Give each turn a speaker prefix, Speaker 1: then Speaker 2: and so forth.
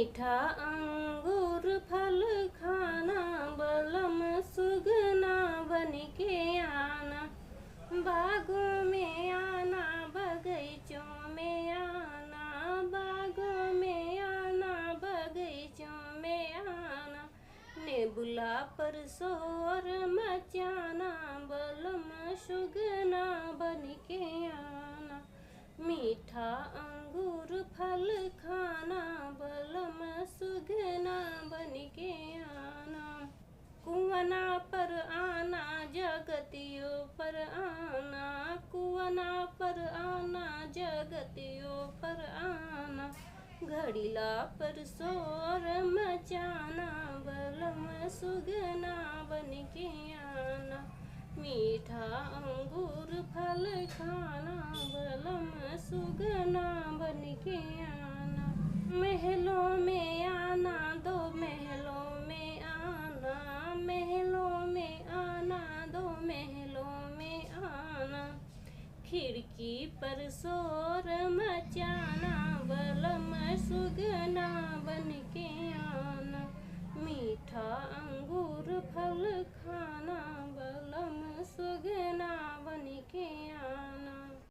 Speaker 1: मीठा अंगूर फल खाना, बलम सुगना बन के आना। बागों में आना, बगीचों में आना, बागों में आना, बगीचों में आना। नेबुला पर शोर मचाना, बलम सुगना बन के आना। मीठा अंगूर फल खाना, बलम सुगना बन के आना। कुआना पर आना, जगतियों पर आना, कुआना पर आना, जगतियों पर आना। घड़ीला पर शोर मचाना, बलम सुगना बन के आना। मीठा अंगूर फल खाना, बलम सुगना बन के आना। महलों में आना, दो महलों में आना, महलों में आना, दो महलों में आना। खिड़की पर शोर मचाना,